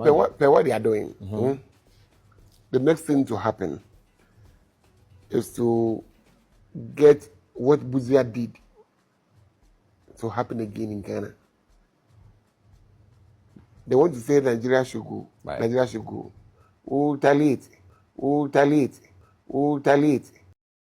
what they are doing, the next thing to happen is to get what Buzia did to happen again in Ghana. They want to say Nigeria should go. Right. Nigeria should go. Oh, retaliate. Oh, retaliate. Oh, retaliate.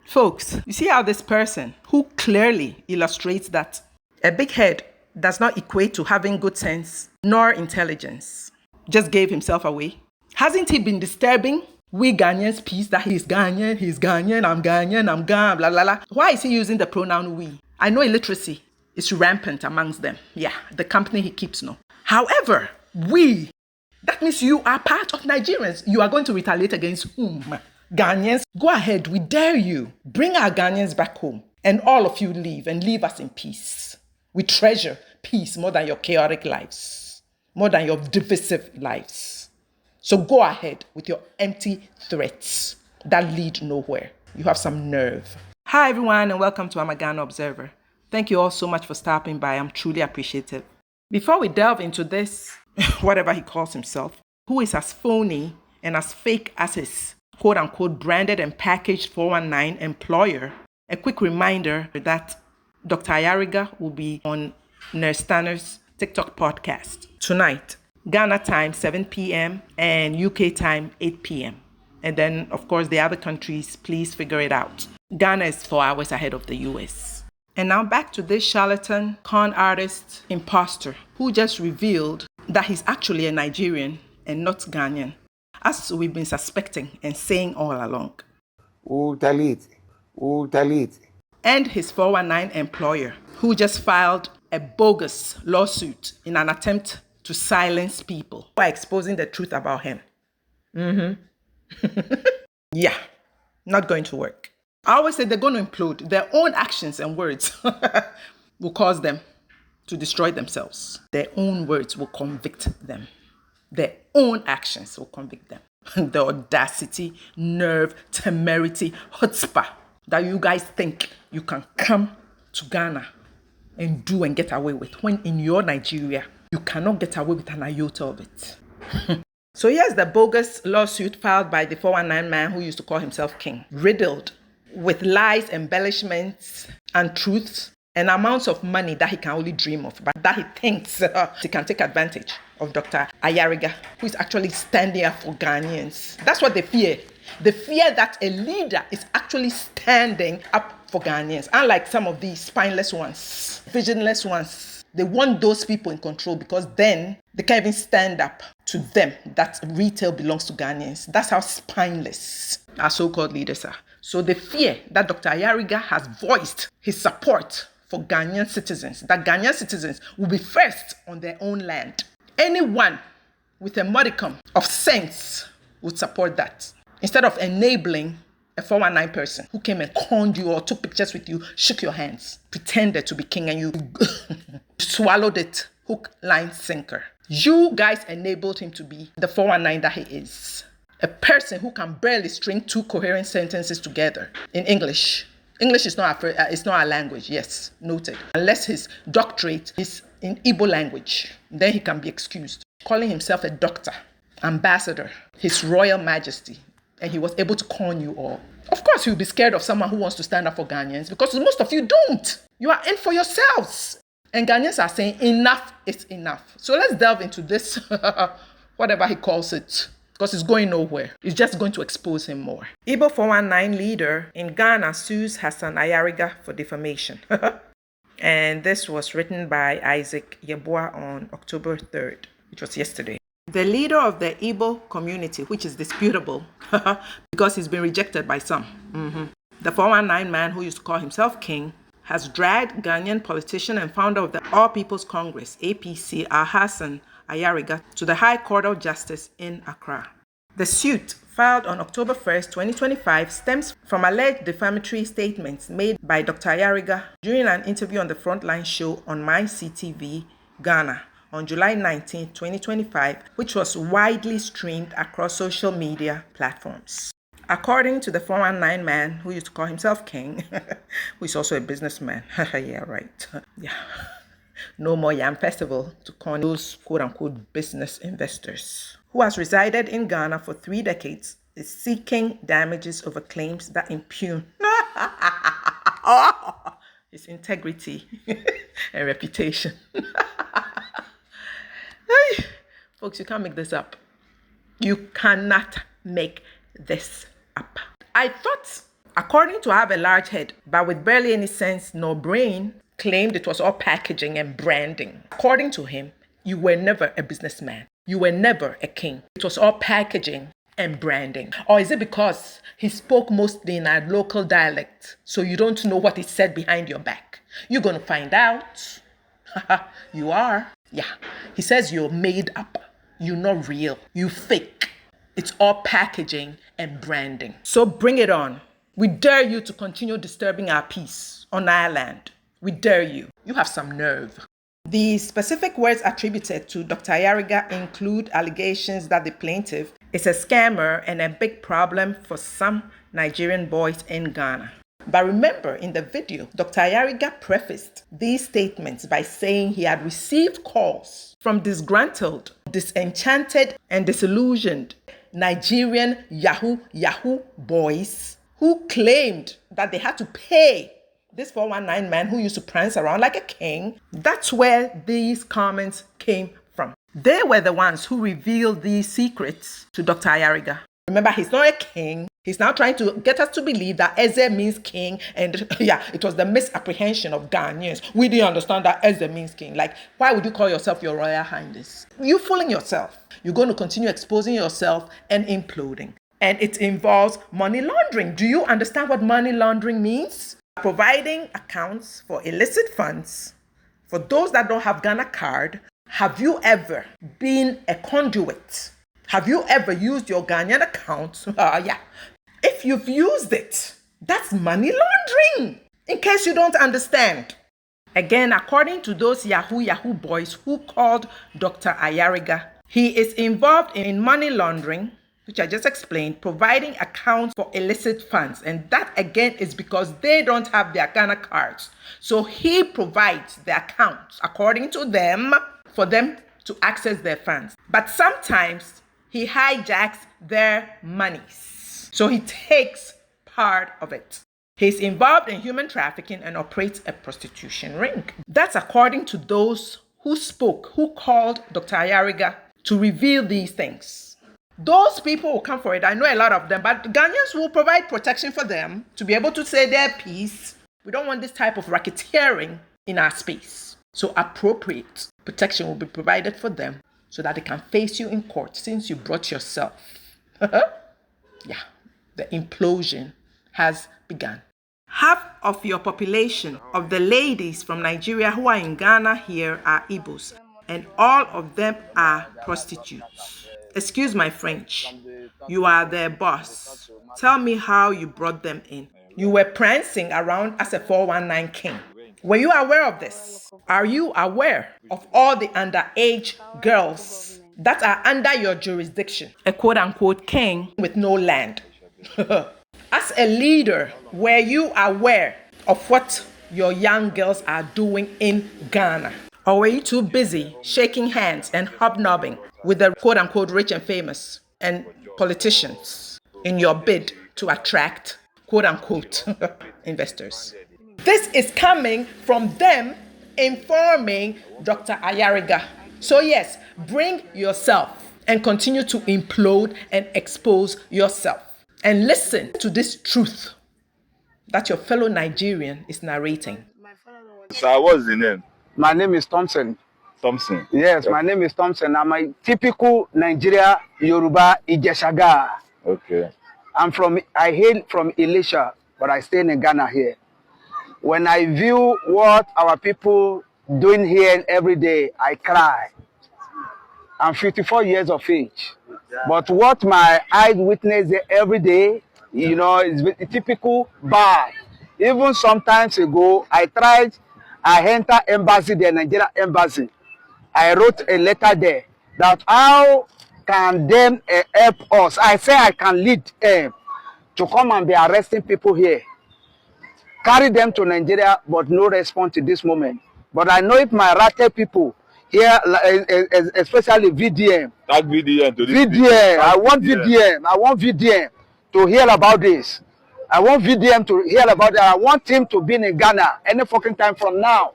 Folks, you see how this person, who clearly illustrates that a big head does not equate to having good sense nor intelligence, just gave himself away? Hasn't he been disturbing we Ghanaians' peace that he's Ghanaian, I'm Ghan, blah, blah, blah? Why is he using the pronoun we? I know illiteracy is rampant amongst them. Yeah, the company he keeps, no. However, we, that means you are part of Nigerians. You are going to retaliate against whom? Ghanaians, go ahead, we dare you. Bring our Ghanaians back home and all of you leave and leave us in peace. We treasure peace more than your chaotic lives, more than your divisive lives. So go ahead with your empty threats that lead nowhere. You have some nerve. Hi everyone and welcome to Ghana Observer. Thank you all so much for stopping by. I'm truly appreciative. Before we delve into this, whatever he calls himself, who is as phony and as fake as his quote-unquote branded and packaged 419 employer, a quick reminder that Dr. AYARIGA will be on Nurse Tanner's TikTok podcast tonight, Ghana time 7 p.m. and UK time 8 p.m. And then, of course, the other countries, please figure it out. Ghana is 4 hours ahead of the US. And now back to this charlatan, con artist, imposter, who just revealed that he's actually a Nigerian and not Ghanaian, as we've been suspecting and saying all along. Oh, retaliate. Oh, retaliate. And his 419 employer, who just filed a bogus lawsuit in an attempt to silence people by exposing the truth about him. Yeah, not going to work. I always say they're going to implode. Their own actions and words will cause them to destroy themselves. Their own words will convict them. Their own actions will convict them. The audacity, nerve, temerity, chutzpah that you guys think you can come to Ghana and do and get away with, when in your Nigeria, you cannot get away with an iota of it. So here's the bogus lawsuit filed by the 419 man who used to call himself king, riddled with lies, embellishments, and truths, and amounts of money that he can only dream of, but that he thinks he can take advantage of Dr. AYARIGA, who is actually standing up for Ghanaians. That's what they fear. They fear that a leader is actually standing up for Ghanaians, unlike some of these spineless ones, visionless ones. They want those people in control because then they can't even stand up to them that retail belongs to Ghanaians. That's how spineless our so-called leaders are. So they fear that Dr. AYARIGA has voiced his support for Ghanaian citizens, that Ghanaian citizens will be first on their own land. Anyone with a modicum of sense would support that, instead of enabling a 419 person who came and conned you or took pictures with you, shook your hands, pretended to be king, and you swallowed it hook, line, sinker. You guys enabled him to be the 419 that he is. A person who can barely string two coherent sentences together in English. English is not a language, yes, noted. Unless his doctorate is in Igbo language, then he can be excused. Calling himself a doctor, ambassador, his royal majesty, and he was able to con you all. Of course, you'll be scared of someone who wants to stand up for Ghanaians, because most of you don't. You are in for yourselves. And Ghanaians are saying enough is enough. So let's delve into this, whatever he calls it, because it's going nowhere. It's just going to expose him more. Igbo 419 leader in Ghana sues Hassan AYARIGA for defamation. And this was written by Isaac Yeboah on October 3rd, which was yesterday. The leader of the Igbo community, which is disputable because he's been rejected by some. The 419 man who used to call himself king has dragged Ghanaian politician and founder of the All People's Congress, APC, Hassan AYARIGA, to the High Court of Justice in Accra. The suit, filed on October 1st, 2025, stems from alleged defamatory statements made by Dr. AYARIGA during an interview on the Frontline show on MyCTV, Ghana, on July 19, 2025, which was widely streamed across social media platforms. According to the 419 man who used to call himself king, who is also a businessman. Yeah, right. Yeah. No more Yam Festival to con those quote-unquote business investors who has resided in Ghana for 3 decades, is seeking damages over claims that impugn his integrity and reputation. Hey, folks, you can't make this up. You cannot make this up. I thought, according to I have a large head, but with barely any sense nor brain, claimed it was all packaging and branding. According to him, you were never a businessman. You were never a king. It was all packaging and branding. Or is it because he spoke mostly in a local dialect, so you don't know what he said behind your back? You're going to find out. You are. Yeah. He says you're made up. You're not real. You fake. It's all packaging and branding. So bring it on. We dare you to continue disturbing our peace on our land. We dare you. You have some nerve. The specific words attributed to Dr. AYARIGA include allegations that the plaintiff is a scammer and a big problem for some Nigerian boys in Ghana. But remember, in the video, Dr. AYARIGA prefaced these statements by saying he had received calls from disgruntled, disenchanted, and disillusioned Nigerian Yahoo boys who claimed that they had to pay this 419 man who used to prance around like a king. That's where these comments came from. They were the ones who revealed these secrets to Dr. AYARIGA. Remember, he's not a king. He's now trying to get us to believe that Eze means king. And yeah, it was the misapprehension of Ghanaians. We didn't understand that Eze means king. Like, why would you call yourself your Royal Highness? You're fooling yourself. You're going to continue exposing yourself and imploding. And it involves money laundering. Do you understand what money laundering means? Providing accounts for illicit funds. For those that don't have Ghana card, have you ever been a conduit? Have you ever used your Ghanaian account? Yeah. If you've used it, that's money laundering. In case you don't understand. Again, according to those Yahoo boys who called Dr. AYARIGA, he is involved in money laundering, which I just explained, providing accounts for illicit funds. And that again is because they don't have their Ghana cards. So he provides the accounts, according to them, for them to access their funds. But sometimes he hijacks their monies. So he takes part of it. He's involved in human trafficking and operates a prostitution ring. That's according to those who spoke, who called Dr. AYARIGA to reveal these things. Those people will come for it. I know a lot of them, but Ghanaians will provide protection for them to be able to say their piece. We don't want this type of racketeering in our space. So appropriate protection will be provided for them so that they can face you in court since you brought yourself. Yeah, the implosion has begun. Half of your population of the ladies from Nigeria who are in Ghana here are Igbos, and all of them are prostitutes. Excuse my French. You are their boss. Tell me how you brought them in. You were prancing around as a 419 king. Were you aware of this? Are you aware of all the underage girls that are under your jurisdiction? A quote-unquote king with no land. As a leader, were you aware of what your young girls are doing in Ghana? Or were you too busy shaking hands and hobnobbing with the quote-unquote rich and famous and politicians in your bid to attract quote-unquote investors? This is coming from them informing Dr. AYARIGA. So yes, bring yourself and continue to implode and expose yourself. And listen to this truth that your fellow Nigerian is narrating. Sir, what's the name? My name is Thompson. Thompson. Yes, my name is Thompson. I'm a typical Nigeria Yoruba Ijeshaga. Okay. I hail from Elisha, but I stay in Ghana here. When I view what our people doing here every day, I cry. I'm 54 years of age. But what my eyes witness every day, you know, is typical bad. Even sometimes ago, I enter embassy, the Nigeria embassy. I wrote a letter there that how can them help us? I say I can lead them to come and be arresting people here. Carry them to Nigeria, but no response to this moment. But I know if my ratted people here, especially VDM. Tag VDM to this. VDM. I want VDM. I want VDM to hear about this. I want VDM to hear about it. I want him to be in Ghana any fucking time from now.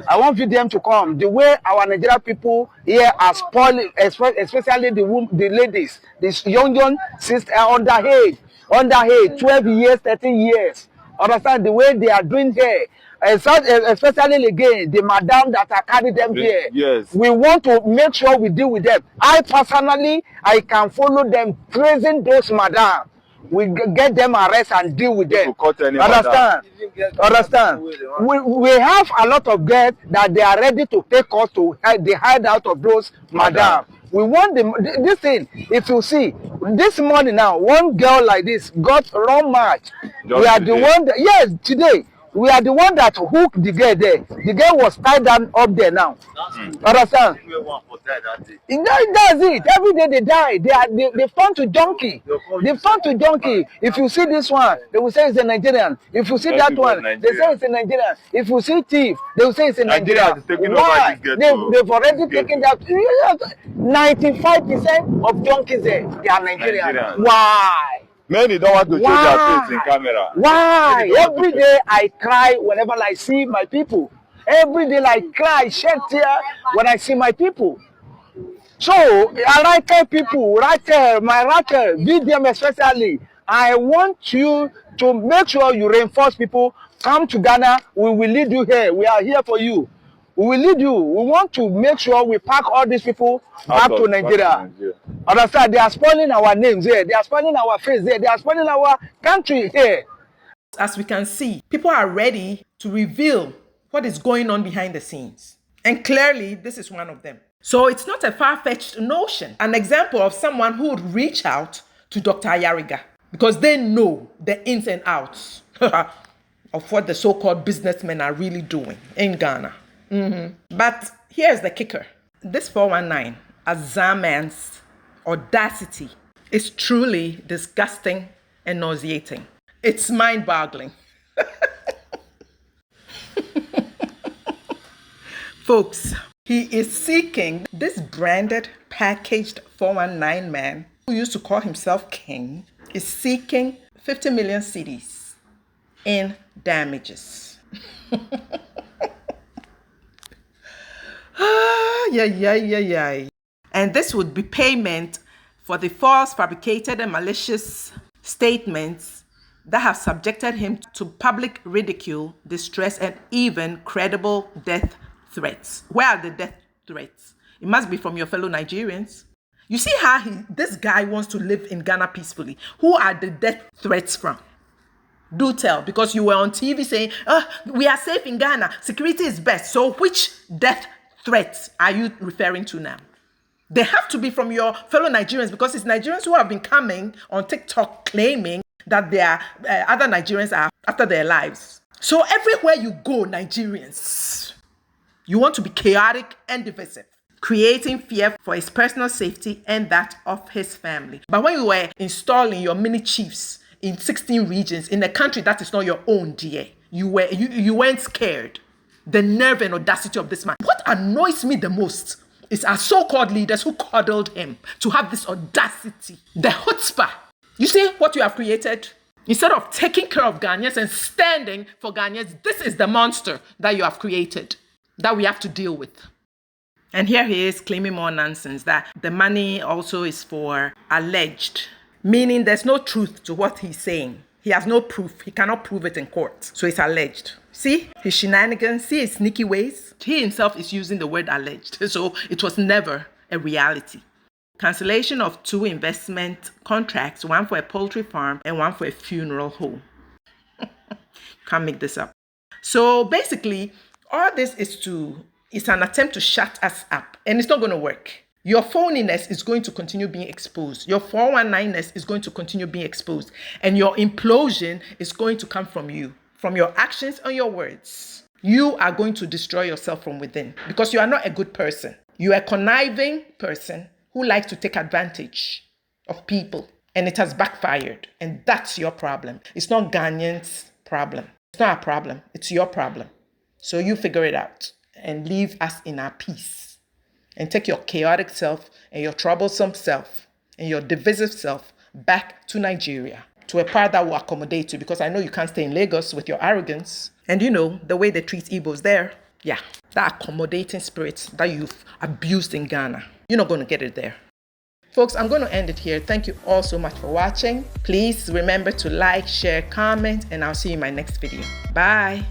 I want VDM to come. The way our Nigerian people here are spoiling, especially the ladies, these young sisters, underage, 12 years, 13 years. Understand the way they are doing here. Especially again, the madam that are carrying them here. Yes. We want to make sure we deal with them. I personally, I can follow them praising those madam. We get them arrested and deal with them. Understand? Understand? We have a lot of girls that they are ready to take us to the hideout of those madam. We want them. This thing, if you see, this morning now, one girl like this got wrong match. We are the one that, yes, today. We are the one that hooked the girl there. The girl was tied down up there now. Understand? That's it. Every day they die. They found to junkie. They found to junkie. If you see this one, they will say it's a Nigerian. If you see that one, they say it's a Nigerian. If you see thief, they will say it's a Nigerian. Why? They've already taken that. 95% of junkies there, they are Nigerian. Why? Many don't want to show their face in camera. Why? Every day I cry whenever I see my people. Every day I cry, shed tears when I see my people. So, I like tell people, my writer, VDM especially, I want you to make sure you reinforce people. Come to Ghana, we will lead you here. We are here for you. We will lead you. We want to make sure we pack all these people back to Nigeria. Understand? They are spoiling our names here. They are spoiling our face here. They are spoiling our country here. As we can see, people are ready to reveal what is going on behind the scenes. And clearly, this is one of them. So it's not a far-fetched notion. An example of someone who would reach out to Dr. AYARIGA because they know the ins and outs of what the so-called businessmen are really doing in Ghana. But here's the kicker. This 419, Azaman's audacity is truly disgusting and nauseating. It's mind-boggling. Folks, he is seeking this branded, packaged 419 man who used to call himself king is seeking 50 million cedis in damages. And this would be payment for the false, fabricated, and malicious statements that have subjected him to public ridicule, distress, and even credible death threats. Where are the death threats? It must be from your fellow Nigerians. You see how this guy wants to live in Ghana peacefully. Who are the death threats from? Do tell, because you were on TV saying, we are safe in Ghana. Security is best. So which death threats are you referring to now? They have to be from your fellow Nigerians because it's Nigerians who have been coming on TikTok claiming that their other Nigerians are after their lives. So everywhere you go, Nigerians, you want to be chaotic and divisive, creating fear for his personal safety and that of his family. But when you were installing your mini chiefs in 16 regions in a country that is not your own, dear, you weren't scared. The nerve and audacity of this man. What annoys me the most is our so-called leaders who coddled him to have this audacity, the chutzpah. You see what you have created? Instead of taking care of Ghanaians and standing for Ghanaians, this is the monster that you have created that we have to deal with. And here he is claiming more nonsense, that the money also is for alleged, meaning there's no truth to what he's saying. He has no proof. He cannot prove it in court. So it's alleged. See his shenanigans, see his sneaky ways. He himself is using the word alleged. So it was never a reality. Cancellation of 2 investment contracts, one for a poultry farm and one for a funeral home. Can't make this up. So basically, all this is an attempt to shut us up, and it's not going to work. Your phoniness is going to continue being exposed. Your 419ness is going to continue being exposed, and your implosion is going to come from you, from your actions and your words. You are going to destroy yourself from within because you are not a good person. You are a conniving person who likes to take advantage of people, and it has backfired, and that's your problem. It's not Ghanaians' problem. It's not our problem. It's your problem. So you figure it out and leave us in our peace. and take your chaotic self and your troublesome self and your divisive self back to Nigeria, to a part that will accommodate you, because I know you can't stay in Lagos with your arrogance. And you know, the way they treat Igbos there, yeah, that accommodating spirit that you've abused in Ghana, you're not going to get it there. Folks, I'm going to end it here. Thank you all so much for watching. Please remember to like, share, comment, and I'll see you in my next video. Bye.